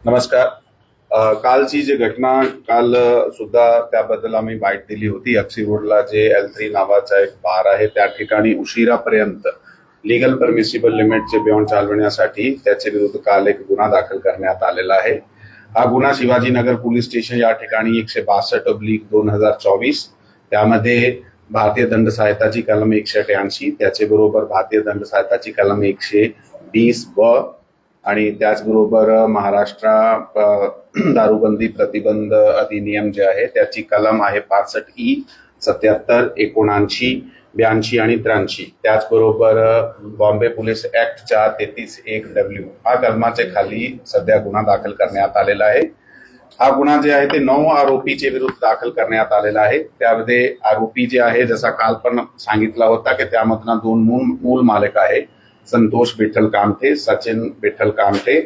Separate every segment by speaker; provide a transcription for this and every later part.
Speaker 1: नमस्कार. कालची जी घटना काल सुद्धा त्याबद्दल आम्ही बाईट दिली होती. अक्षी रोडला जे L3 नावाचा एक बार आहे त्या ठिकाणी उशिरापर्यंत लिगल परमिसिबल लिमिटचे बियॉन्ड चालवण्यासाठी त्याच्या विरुद्ध काल एक गुन्हा दाखल करण्यात आलेला आहे. हा गुन्हा शिवाजीनगर पोलीस स्टेशन या ठिकाणी 162/2024 त्यामध्ये भारतीय दंड संहिताची कलम 188 त्याचे बरोबर भारतीय दंड संहिताची कलम 120 आणि त्याचबरोबर महाराष्ट्र दारूबंदी प्रतिबंध अधिनियम जे आहे त्याची कलम आहे 65E, 77, 79, 82 आणि 83. त्याचबरोबर बॉम्बे पोलीस ऍक्टच्या 33(1)W हा कलमाच्या खाली सध्या गुन्हा दाखल करण्यात आलेला आहे. हा गुन्हा जे आहे ते 9 आरोपीचे विरुद्ध दाखल करण्यात आलेला आहे. त्यामध्ये आरोपी जे आहे जसा काल पण सांगितला होता की त्यामधला 2 मूल मालक आहे, संतोष विठ्ठल कामठे, सचिन विठ्ठल कामठे.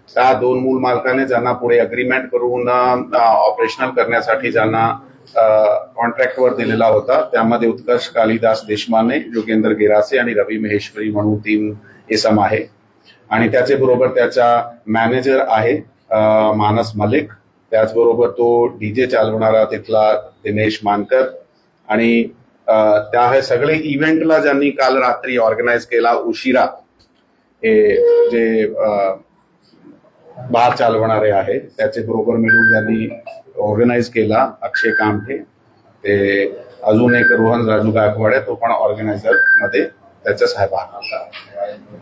Speaker 1: त्या 2 मूल मालकाने ज्यांना पुढे अग्रीमेंट करून ऑपरेशनल करण्यासाठी ज्यांना कॉन्ट्रॅक्टवर दिलेला होता त्यामध्ये उत्कर्ष कालिदास देशमाने, योगेंद्र गिरासे आणि रवी महेश्वरी म्हणून 3 इसम आहे. आणि त्याचे बरोबर त्याचा मॅनेजर आहे मानस मलिक, त्याचबरोबर तो डीजे चालवणारा तिथला दिनेश मानकर आणि त्या हे सगळे इव्हेंटला ज्यांनी काल रात्री ऑर्गनाईज केला उशिरा हे जे बार चालवणारे आहे त्याचे बरोबर मिळून ज्यांनी ऑर्गनाईज केला अक्षय कामठे, ते अजून एक रोहन राजू गायकवाड आहे तो पण ऑर्गनायझर मध्ये त्याचा सहभाग होता.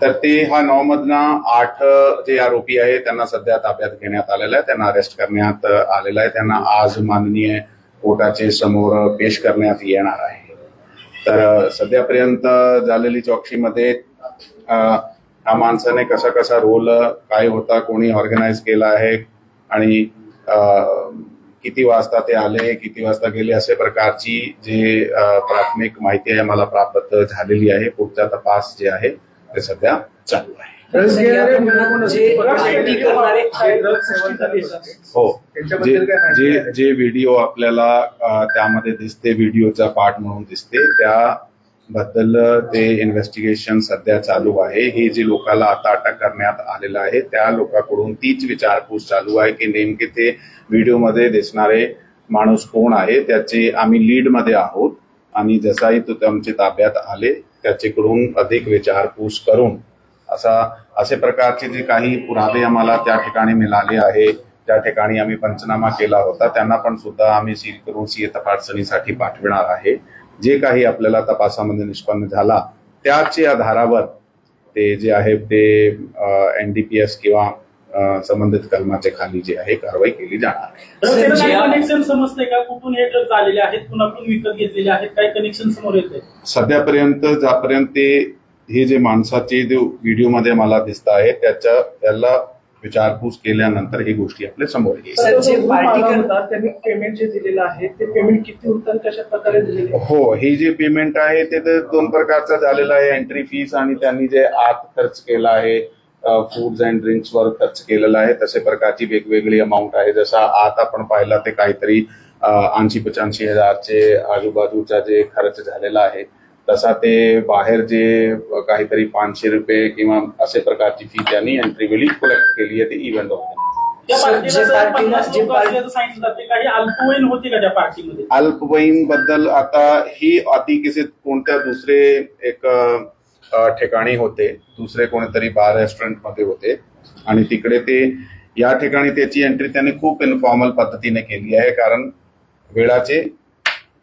Speaker 1: तर ते हा 9 मधला 8 जे आरोपी आहे त्यांना सध्या ताब्यात घेण्यात आलेला आहे, त्यांना अरेस्ट करण्यात आलेला आहे. त्यांना आज माननीय कोर्टाचे समोर पेश करण्यात येणार आहे. तर सध्यापर्यंत झालेली चौकशीमध्ये हा माणसाने कसा कसा रोल काय होता, कोणी ऑर्गनाईज केला आहे आणि किती वाजता ते आले, किती वाजता गेले असे प्रकारची जे प्राथमिक माहिती आहे मला प्राप्त झालेली आहे. पुढचा तपास जे आहे ते सध्या चालू आहे. हो, जे व्हिडिओ आपल्याला त्यामध्ये दिसते, व्हिडिओचा पार्ट म्हणून दिसते, त्याबद्दल ते इन्व्हेस्टिगेशन सध्या चालू आहे. हे जे लोकांना आता अटक करण्यात आलेलं आहे त्या लोकांकडून तीच विचारपूस चालू आहे की नेमके ते व्हिडिओमध्ये दिसणारे माणूस कोण आहे. त्याचे आम्ही लीड मध्ये आहोत आणि जसाही तो आमच्या ताब्यात आले त्याच्याकडून अधिक विचारपूस करून असे प्रकारचे जे काही पुरावे आम्हाला त्या ठिकाणी मिळाले आहे, त्या ठिकाणी आम्ही पंचनामा केला होता, त्यांना पण सुद्धा आम्ही सील करून सीए तपासणीसाठी पाठविणार आहे. जे काही आपल्याला तपासामध्ये निष्पन्न झाला त्याच्या आधारावर ते जे आहे ते NDPS किंवा संबंधित कलमाच्या खाली जे आहे कारवाई केली जाणार आहे.
Speaker 2: कनेक्शन समजते का, कुठून हे ड्रग्ज आलेले आहेत, कुणाकडून विकत घेतलेले आहेत, काही कनेक्शन समोर येते?
Speaker 1: सध्यापर्यंत ज्यापर्यंत हे जे माणसाचे जो व्हिडिओमध्ये मला दिसत आहे त्याला विचारपूस केल्यानंतर ही गोष्टी आपल्या समोर येईल.
Speaker 2: जे पार्टी करतात त्यांनी पेमेंट जे दिलेलं आहे ते पेमेंट किती होतं, कशा प्रकारे दिलेले?
Speaker 1: हो, हे जे पेमेंट आहे ते 2 प्रकारचं झालेलं आहे, एंट्री फीस आणि त्यांनी जे आत खर्च केला आहे फूड्स अँड ड्रिंक्स वर खर्च केलेला आहे तसे प्रकारची वेगवेगळी अमाऊंट आहे. जसा आत आपण पाहिला ते काहीतरी 80-85 हजारचे आजूबाजूचा जे खर्च झालेला आहे, तसा ते बाहेर जे काहीतरी 500 रुपये किंवा असे प्रकारची फी त्यांनी एंट्री वेळी कलेक्ट केली आहे. ते इव्हेंट अल्पवयीन बद्दल आता ही अतिकिसित कोणत्या दुसरे एक ठिकाणी होते, दुसरे कोणीतरी बार रेस्टॉरंट मध्ये होते आणि तिकडे ते या ठिकाणी त्याची एंट्री त्यांनी खूप इन्फॉर्मल पद्धतीने केली आहे कारण वेळाचे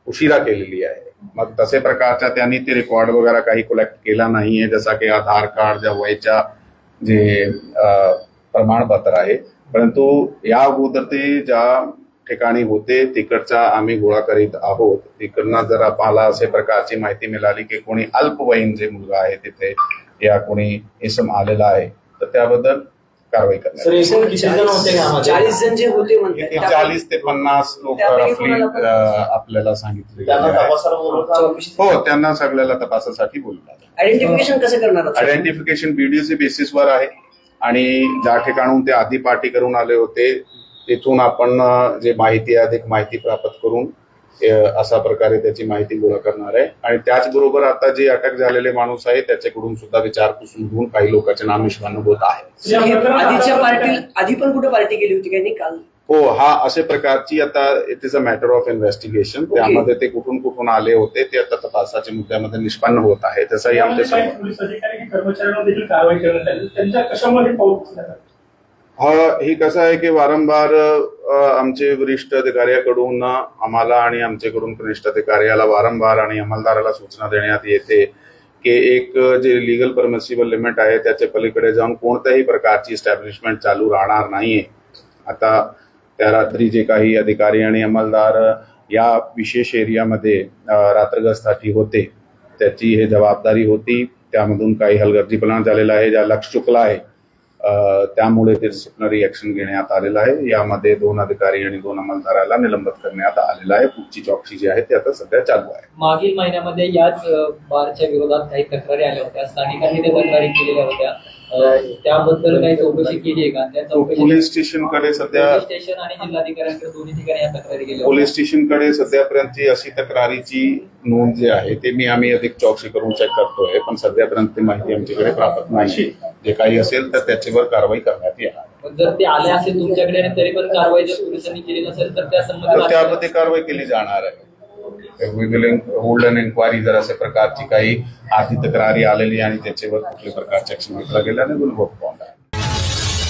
Speaker 1: उशिरा केलेली आहे. मग तसे प्रकारच्या त्यांनी ते रेकॉर्ड वगैरे काही कलेक्ट केला नाहीये, जसा की आधार कार्ड ज्या वयाच्या जे प्रमाणपत्र आहे, परंतु या अगोदर ते ज्या ठिकाणी होते तिकडचा आम्ही गोळा करीत आहोत. तिकडनं जर आपल्याला असे प्रकारची माहिती मिळाली की कोणी अल्पवयीन जे मुलगा आहे तिथे या कोणी इसम आलेला आहे तर त्याबद्दल कारवाई करण्यात. 40 ते 50 लोक आपल्याला सांगितले. हो, त्यांना सगळ्याला तपासासाठी बोलतात.
Speaker 3: आयडेंटिफिकेशन कसं करणार?
Speaker 1: आयडेंटिफिकेशन व्हिडिओच्या बेसिसवर आहे आणि ज्या ठिकाणून ते आधी पार्टी करून आले होते तिथून आपण जे माहिती अधिक माहिती प्राप्त करून अशा प्रकारे त्याची माहिती गोळा करणार आहे आणि त्याचबरोबर आता जे अटक झालेले माणूस आहे त्याच्याकडून सुद्धा विचारपूस होऊन काही लोकांचे नाव निष्पन्न होत आहे.
Speaker 3: आधीच्या पार्टी आधी पण कुठे पार्टी केली होती काही काल?
Speaker 1: हो, हा अशा प्रकारची आता it is a matter of investigation. त्यामध्ये ते कुठून आले होते ते आता तपासाच्या मुद्द्यामध्ये निष्पन्न होत आहे. तसंही आमच्या
Speaker 2: पोलीस अधिकारी कर्मचाऱ्यांवर देखील कारवाई करण्यात आली, त्यांच्या कशामध्ये पाऊल उचलण्यात?
Speaker 1: ही कसं आहे की वारंवार आमचे वरिष्ठ अधिकाऱ्याकडून आम्हाला आणि आमच्याकडून कनिष्ठ अधिकाऱ्याला वारंवार आणि अंमलदाराला सूचना देण्यात येते की एक जे लिगल परमिसिबल लिमिट आहे त्याच्या पलीकडे जाऊन कोणत्याही प्रकारची इस्टॅब्लिशमेंट चालू राहणार नाहीये. आता त्या रात्री जे काही अधिकारी आणि अंमलदार या विशेष एरियामध्ये रात्रगस्तासाठी होते त्याची हे जबाबदारी होती. त्यामधून काही हलगर्जीपणा झालेला आहे, ज्या लक्ष चुकला आहे त्यामुळे ते डिसिप्लिनरी ऍक्शन घेण्यात आलेलं आहे. यामध्ये 2 अधिकारी आणि 2 अंमलदाराला निलंबित करण्यात आलेलं आहे. पुढची चौकशी जी आहे ती आता सध्या चालू आहे.
Speaker 4: मागील महिन्यामध्ये याच बारच्या विरोधात काही तक्रारी आल्या होत्या, स्थानिकांनी त्या तक्रारी केलेल्या होत्या, त्याबद्दल काही चौकशी केली आहे का? त्या चौकशी
Speaker 1: पोलीस स्टेशनकडे सध्या
Speaker 4: पोलीस स्टेशन आणि जिल्हाधिकाऱ्यांकडे दोन्ही ठिकाणी या तक्रारी केल्या.
Speaker 1: पोलीस स्टेशनकडे सध्यापर्यंतची अशी तक्रारीची नोंद जी आहे ते आम्ही अधिक चौकशी करून चेक करतोय, पण सध्यापर्यंत ती माहिती आमच्याकडे प्राप्त नाही. जे काही असेल तर त्याच्यावर कारवाई करण्यात येणार.
Speaker 4: जर ते आले असेल तुमच्याकडे आणि तरी पण कारवाई जर पोलिसांनी केली नसेल तर त्या संबंधित
Speaker 1: त्यामध्ये कारवाई केली जाणार आहे. We will hold an inquiry जर अशा प्रकारची काही आधी तक्रारी आलेली आणि त्याच्यावर कुठल्या प्रकारचे ऍक्शन घेतला गेला नाही.